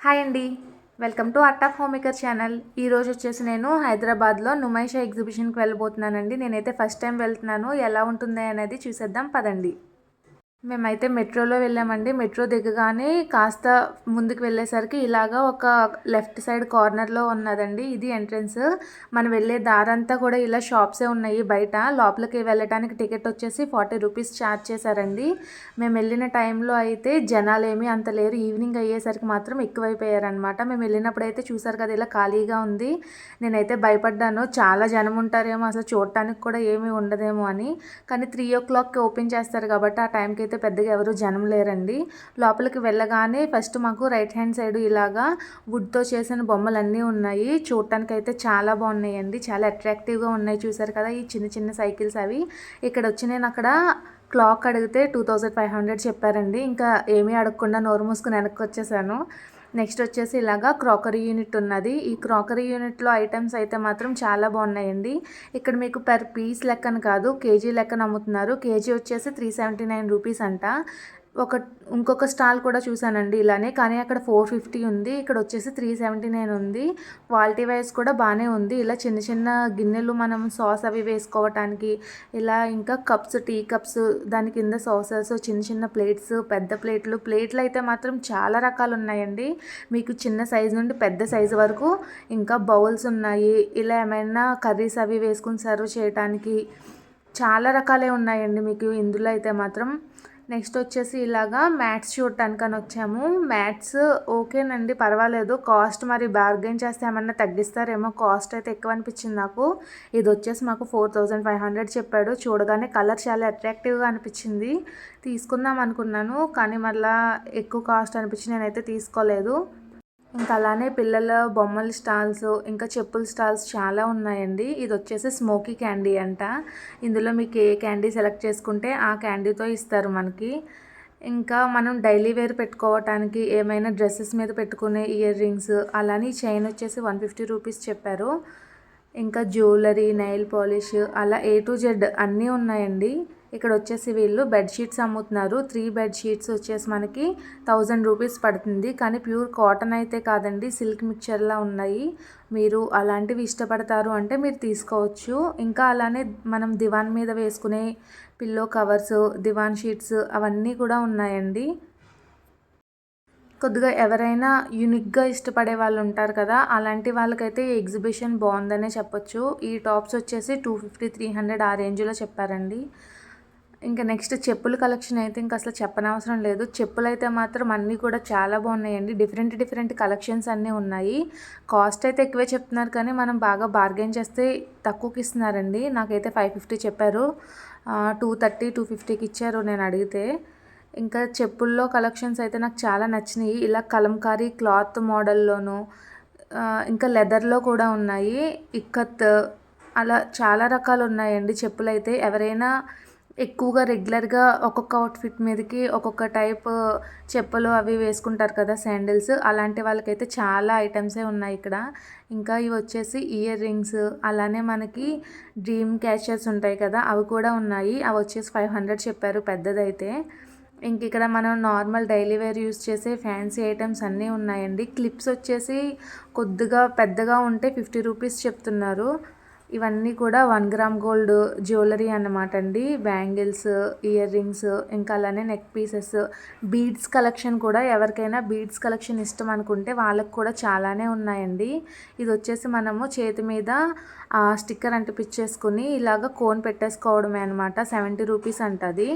Hi అండి. Welcome to art of home maker channel. ఈరోజు వచ్చేసి నేను హైదరాబాద్లో నుమైషా ఎగ్జిబిషన్కి వెళ్ళబోతున్నానండి. నేనైతే ఫస్ట్ టైం వెళ్తున్నాను. ఎలా ఉంటుంది అనేది చూసేద్దాం పదండి. మేమైతే మెట్రోలో వెళ్ళామండి. మెట్రో దిగగానే కాస్త ముందుకు వెళ్ళేసరికి ఇలాగా ఒక లెఫ్ట్ సైడ్ కార్నర్లో ఉన్నదండి. ఇది ఎంట్రన్స్. మనం వెళ్ళే దారంతా కూడా ఇలా షాప్సే ఉన్నాయి బయట. లోపలికి వెళ్ళటానికి టికెట్ వచ్చేసి 40 రూపీస్ ఛార్జ్ చేశారండి. మేము వెళ్ళిన టైంలో అయితే జనాలు ఏమీ అంత లేరు. ఈవినింగ్ అయ్యేసరికి మాత్రం ఎక్కువైపోయారనమాట. మేము వెళ్ళినప్పుడు అయితే చూసారు కదా ఇలా ఖాళీగా ఉంది. నేనైతే భయపడ్డాను, చాలా జనం ఉంటారేమో, అసలు చూడటానికి కూడా ఏమీ ఉండదేమో అని. కానీ 3 o'clockకి ఓపెన్ చేస్తారు కాబట్టి ఆ టైంకి అయితే పెద్దగా ఎవరు జనం లేరండి. లోపలికి వెళ్ళగానే ఫస్ట్ మాకు రైట్ హ్యాండ్ సైడ్ ఇలాగా వుడ్తో చేసిన బొమ్మలన్నీ ఉన్నాయి. చూడటానికి అయితే చాలా బాగున్నాయండి. చాలా అట్రాక్టివ్గా ఉన్నాయి. చూసారు కదా ఈ చిన్న చిన్న సైకిల్స్ అవి. ఇక్కడ వచ్చి నేను అక్కడ క్లాక్ అడిగితే 2500 చెప్పారండి. ఇంకా ఏమీ అడగకుండా నోరు మూసుకుని వెనక్కి వచ్చేసాను. నెక్స్ట్ వచ్చేసి ఇలాగా క్రాకరీ యూనిట్ ఉన్నది. ఈ క్రాకరీ యూనిట్లో ఐటమ్స్ అయితే మాత్రం చాలా బాగున్నాయండి. ఇక్కడ మీకు పర్ పీస్ లెక్కన కాదు, కేజీ లెక్కన అమ్ముతున్నారు. కేజీ వచ్చేసి 379 రూపీస్ అంట. ఇంకొక స్టాల్ కూడా చూసానండి ఇలానే, కానీ అక్కడ 450 ఉంది. ఇక్కడ వచ్చేసి 379 ఉంది. క్వాలిటీ వైజ్ కూడా బాగానే ఉంది. ఇలా చిన్న చిన్న గిన్నెలు మనం సాస్ అవి వేసుకోవటానికి, ఇలా ఇంకా కప్స్, టీ కప్స్, దాని కింద సాసెస్, చిన్న చిన్న ప్లేట్స్, పెద్ద ప్లేట్లు అయితే మాత్రం చాలా రకాలు ఉన్నాయండి. మీకు చిన్న సైజు నుండి పెద్ద సైజు వరకు. ఇంకా బౌల్స్ ఉన్నాయి. ఇలా ఏమైనా కర్రీస్ అవి వేసుకుని సర్వ్ చేయడానికి చాలా రకాలే ఉన్నాయండి మీకు ఇందులో అయితే మాత్రం. నెక్స్ట్ వచ్చేసి ఇలాగా మ్యాట్స్ చూడటానికని వచ్చాము. మ్యాట్స్ ఓకేనండి, పర్వాలేదు. కాస్ట్ మరి బార్గెన్ చేస్తే ఏమన్నా తగ్గిస్తారేమో. కాస్ట్ అయితే ఎక్కువ అనిపించింది నాకు. ఇది వచ్చేసి మాకు 4500 చెప్పాడు. చూడగానే కలర్ చాలా అట్రాక్టివ్గా అనిపించింది. తీసుకుందాం అనుకున్నాను, కానీ మళ్ళీ ఎక్కువ కాస్ట్ అనిపించి నేనైతే తీసుకోలేదు. ఇంకా అలానే పిల్లల బొమ్మల స్టాల్స్, ఇంకా చెప్పుల స్టాల్స్ చాలా ఉన్నాయండి. ఇది వచ్చేసి స్మోకీ క్యాండీ అంట. ఇందులో మీకు ఏ క్యాండీ సెలెక్ట్ చేసుకుంటే ఆ క్యాండీతో ఇస్తారు మనకి. ఇంకా మనం డైలీ వేర్ పెట్టుకోవటానికి, ఏమైనా డ్రెస్సెస్ మీద పెట్టుకునే ఇయర్ రింగ్స్, అలానే చైన్ వచ్చేసి 150 రూపీస్ చెప్పారు. ఇంకా జ్యువెలరీ, నెయిల్ పాలిష్, అలా A to Z అన్నీ ఉన్నాయండి. ఇక్కడ వచ్చేసి వీళ్ళు బెడ్షీట్స్ అమ్ముతున్నారు. 3 బెడ్షీట్స్ వచ్చేసి మనకి 1000 రూపీస్ పడుతుంది. కానీ ప్యూర్ కాటన్ అయితే కాదండి, సిల్క్ మిక్చర్లా ఉన్నాయి. మీరు అలాంటివి ఇష్టపడతారు అంటే మీరు తీసుకోవచ్చు. ఇంకా అలానే మనం దివాన్ మీద వేసుకునే పిల్లో కవర్స్, దివాన్ షీట్స్ అవన్నీ కూడా ఉన్నాయండి. కొద్దిగా ఎవరైనా యూనిక్గా ఇష్టపడే వాళ్ళు ఉంటారు కదా, అలాంటి వాళ్ళకైతే ఈ ఎగ్జిబిషన్ బాగుందనే చెప్పొచ్చు. ఈ టాప్స్ వచ్చేసి 250, 300 ఆ రేంజ్లో చెప్పారండి. ఇంకా నెక్స్ట్ చెప్పుల కలెక్షన్ అయితే ఇంకా అసలు చెప్పనవసరం లేదు. చెప్పులు అయితే మాత్రం అన్నీ కూడా చాలా బాగున్నాయండి. డిఫరెంట్ కలెక్షన్స్ అన్నీ ఉన్నాయి. కాస్ట్ అయితే ఎక్కువే చెప్తున్నారు, కానీ మనం బాగా బార్గెన్ చేస్తే తక్కువకి ఇస్తున్నారండి. నాకైతే 550 చెప్పారు. 230, 250కి ఇచ్చారు నేను అడిగితే. ఇంకా చెప్పుల్లో కలెక్షన్స్ అయితే నాకు చాలా నచ్చినాయి. ఇలా కలంకారీ క్లాత్ మోడల్లోను, ఇంకా లెదర్లో కూడా ఉన్నాయి. ఇక్కత్, అలా చాలా రకాలు ఉన్నాయండి చెప్పులైతే. ఎవరైనా ఎక్కువగా రెగ్యులర్గా ఒక్కొక్క అవుట్ఫిట్ మీదకి ఒక్కొక్క టైప్ చెప్పులు అవి వేసుకుంటారు కదా, శాండిల్స్, అలాంటి వాళ్ళకైతే చాలా ఐటమ్సే ఉన్నాయి ఇక్కడ. ఇంకా ఇవి వచ్చేసి ఇయర్ రింగ్స్, అలానే మనకి డ్రీమ్ క్యాచర్స్ ఉంటాయి కదా, అవి కూడా ఉన్నాయి. అవి వచ్చేసి 500 చెప్పారు పెద్దదైతే. ఇంక ఇక్కడ మనం నార్మల్ డైలీ వేర్ యూస్ చేసే ఫ్యాన్సీ ఐటమ్స్ అన్నీ ఉన్నాయండి. క్లిప్స్ వచ్చేసి కొద్దిగా పెద్దగా ఉంటే 50 రూపీస్ చెప్తున్నారు. ఇవన్నీ కూడా 1 గ్రామ్ గోల్డ్ జ్యువెలరీ అన్నమాట అండి. బ్యాంగిల్స్, ఇయర్ రింగ్స్, ఇంకా అలానే నెక్ పీసెస్, బీడ్స్ కలెక్షన్ కూడా, ఎవరికైనా బీడ్స్ కలెక్షన్ ఇష్టం అనుకుంటే వాళ్ళకి కూడా చాలానే ఉన్నాయండి. ఇది వచ్చేసి మనము చేతి మీద స్టిక్కర్ అంటిపించేసుకుని ఇలాగ కోన్ పెట్టేసుకోవడమే అనమాట. 70 రూపీస్ అంటది.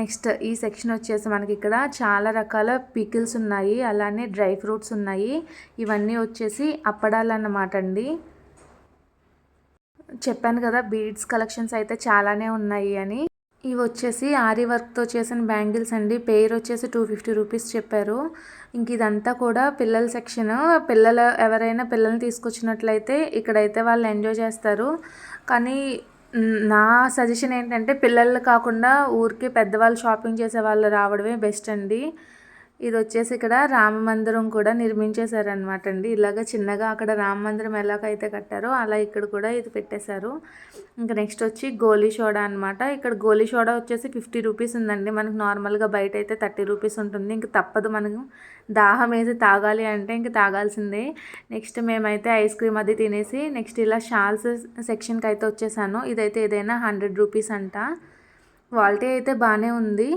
నెక్స్ట్ ఈ సెక్షన్ వచ్చేసి మనకి ఇక్కడ చాలా రకాల పికిల్స్ ఉన్నాయి, అలానే డ్రై ఫ్రూట్స్ ఉన్నాయి. ఇవన్నీ వచ్చేసి అప్పడాలు అన్నమాట అండి. చెప్పాను కదా బీడ్స్ కలెక్షన్స్ అయితే చాలానే ఉన్నాయి అని. ఇవి వచ్చేసి ఆరి వర్క్తో చేసిన బ్యాంగిల్స్ అండి. పేరు వచ్చేసి 250 రూపీస్ చెప్పారు. ఇంక ఇదంతా కూడా పిల్లల సెక్షన్. ఎవరైనా పిల్లల్ని తీసుకొచ్చినట్లయితే ఇక్కడైతే వాళ్ళు ఎంజాయ్ చేస్తారు. కానీ నా సజెషన్ ఏంటంటే పిల్లలు కాకుండా ఊరికి పెద్దవాళ్ళు షాపింగ్ చేసే వాళ్ళు రావడమే బెస్ట్ అండి. ఇది వచ్చేసి ఇక్కడ రామ మందిరం కూడా నిర్మించేశారనమాట అండి. ఇలాగ చిన్నగా అక్కడ రామ మందిరం ఎలాగైతే కట్టారో అలా ఇక్కడ కూడా ఇది పెట్టేశారు. ఇంకా నెక్స్ట్ వచ్చి గోలీ సోడా అనమాట. ఇక్కడ గోలీ సోడా వచ్చేసి 50 రూపీస్ ఉందండి. మనకు నార్మల్గా బయట అయితే 30 రూపీస్ ఉంటుంది. ఇంక తప్పదు, మనకు దాహం వేసి తాగాలి అంటే ఇంక తాగాల్సిందే. నెక్స్ట్ మేమైతే ఐస్ క్రీమ్ అది తినేసి నెక్స్ట్ ఇలా షాల్స్ సెక్షన్కి అయితే వచ్చేసాను. ఇదైతే ఏదైనా 100 రూపీస్ అంట. క్వాలిటీ అయితే బాగానే ఉంది.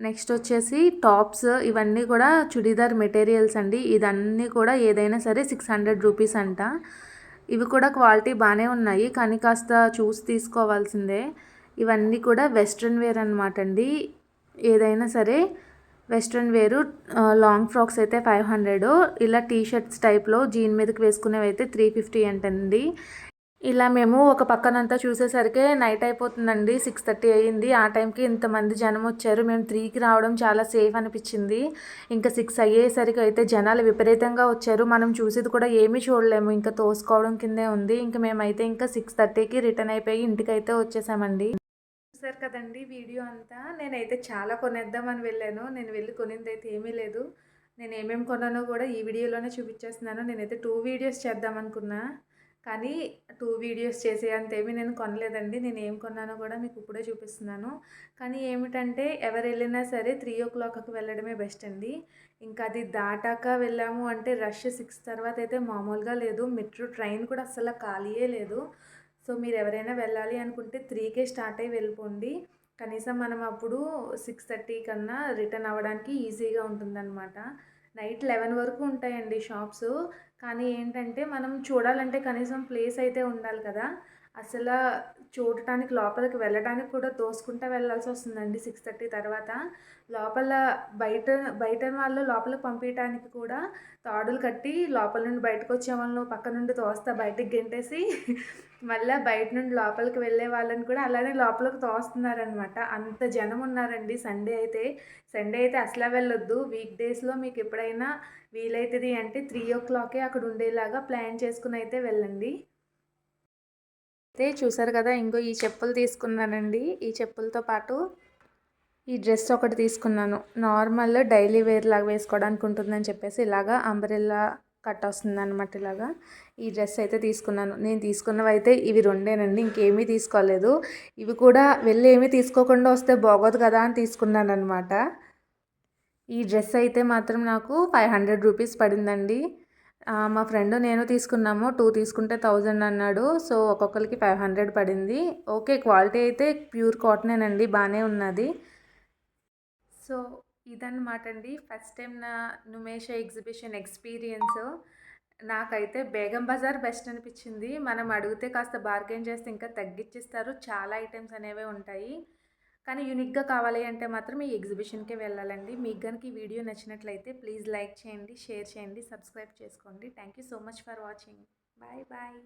నెక్స్ట్ వచ్చేసి టాప్స్, ఇవన్నీ కూడా చుడీదార్ మెటీరియల్స్ అండి. ఇదన్నీ కూడా ఏదైనా సరే 600 రూపీస్ అంట. ఇవి కూడా క్వాలిటీ బాగానే ఉన్నాయి, కానీ కాస్త చూసి తీసుకోవాల్సిందే. ఇవన్నీ కూడా వెస్ట్రన్ వేర్ అనమాట అండి. ఏదైనా సరే వెస్ట్రన్ వేరు లాంగ్ ఫ్రాక్స్ అయితే 500, ఇలా టీ షర్ట్స్ టైప్లో జీన్ మీదకి వేసుకునేవి అయితే 350 అంటండి. ఇలా మేము ఒక పక్కనంతా చూసేసరికి నైట్ అయిపోతుందండి. 6:30 అయ్యింది. ఆ టైంకి ఇంతమంది జనం వచ్చారు. మేము 3కి రావడం చాలా సేఫ్ అనిపించింది. ఇంకా 6 అయ్యేసరికి అయితే జనాలు విపరీతంగా వచ్చారు. మనం చూసేది కూడా ఏమీ చూడలేము, ఇంకా తోసుకోవడం కిందే ఉంది. ఇంకా మేమైతే ఇంకా 6:30కి రిటర్న్ అయిపోయి ఇంటికైతే వచ్చేసామండి. చూసారు కదండి వీడియో అంతా. నేనైతే చాలా కొనేద్దామని వెళ్ళాను. నేను వెళ్ళి కొనింది అయితే ఏమీ లేదు. నేను ఏమేమి కొన్నానో కూడా ఈ వీడియోలోనే చూపించేస్తున్నాను. నేనైతే 2 వీడియోస్ చేద్దామనుకున్నా, కానీ 2 వీడియోస్ చేసేంతేమీ నేను కొనలేదండి. నేను ఏం కొన్నానో కూడా మీకు ఇప్పుడే చూపిస్తున్నాను. కానీ ఏమిటంటే ఎవరు వెళ్ళినా సరే 3 o'clockకి వెళ్ళడమే బెస్ట్ అండి. ఇంకా అది దాటాక వెళ్ళాము అంటే రష్ 6 తర్వాత అయితే మామూలుగా లేదు. మెట్రో ట్రైన్ కూడా అస్సలు ఖాళీయే లేదు. సో మీరు ఎవరైనా వెళ్ళాలి అనుకుంటే 3కే స్టార్ట్ అయ్యి వెళ్ళిపోండి. కనీసం మనం అప్పుడు 6:30 కన్నా రిటర్న్ అవ్వడానికి ఈజీగా ఉంటుందన్నమాట. నైట్ 11 వరకు ఉంటాయండి షాప్స్. కానీ ఏంటంటే మనం చూడాలంటే కనీసం ప్లేస్ అయితే ఉండాలి కదా. అసలు చూడటానికి లోపలికి వెళ్ళడానికి కూడా తోసుకుంటూ వెళ్ళాల్సి వస్తుందండి 6:30 తర్వాత. లోపల బయట బయట వాళ్ళు లోపలికి పంపించడానికి కూడా తాడులు కట్టి లోపల నుండి బయటకు వచ్చే వాళ్ళను పక్క నుండి తోస్తా బయటకు గెంటేసి మళ్ళీ బయట నుండి లోపలికి వెళ్ళే వాళ్ళని కూడా అలానే లోపలికి తోస్తున్నారనమాట. అంత జనం ఉన్నారండి. సండే అయితే అసలు వెళ్ళొద్దు. వీక్ డేస్లో మీకు ఎప్పుడైనా వీలవుతుంది అంటే 3 o'clockకే అక్కడ ఉండేలాగా ప్లాన్ చేసుకుని అయితే వెళ్ళండి. అయితే చూసారు కదా, ఇంకో ఈ చెప్పులు తీసుకున్నానండి. ఈ చెప్పులతో పాటు ఈ డ్రెస్ ఒకటి తీసుకున్నాను. నార్మల్ డైలీ వేర్ లాగా వేసుకోవడానికి ఉంటుందని చెప్పేసి ఇలాగా అంబ్రెల్లా కట్ వస్తుంది అనమాట. ఇలాగా ఈ డ్రెస్ అయితే తీసుకున్నాను. నేను తీసుకున్నవి అయితే ఇవి 2 ఇంకేమీ తీసుకోలేదు. ఇవి కూడా వెళ్ళి ఏమీ తీసుకోకుండా వస్తే బాగోదు కదా అని తీసుకున్నాను అనమాట. ఈ డ్రెస్ అయితే మాత్రం నాకు 500 రూపీస్ పడిందండి. మా ఫ్రెండ్ నేను తీసుకున్నాము. 2 తీసుకుంటే 1000 అన్నాడు. సో ఒక్కొక్కరికి 500 పడింది. ఓకే, క్వాలిటీ అయితే ప్యూర్ కాటనేనండి, బాగానే ఉన్నది. సో ఇదన్నమాట అండి ఫస్ట్ టైం నా నుమేషా ఎగ్జిబిషన్ ఎక్స్పీరియన్స్. నాకైతే బేగం బజార్ బెస్ట్ అనిపించింది. మనం అడిగితే కాస్త బార్గెన్ చేస్తే ఇంకా తగ్గించిస్తారు. చాలా ఐటమ్స్ అనేవి ఉంటాయి. కానీ యూనిక్గా కావాలి అంటే మాత్రం ఈ ఎగ్జిబిషన్కే వెళ్ళాలండి. మీకు కనుక ఈ వీడియో నచ్చినట్లయితే ప్లీజ్ లైక్ చేయండి, షేర్ చేయండి, సబ్స్క్రైబ్ చేసుకోండి. Thank you so much for watching. Bye bye.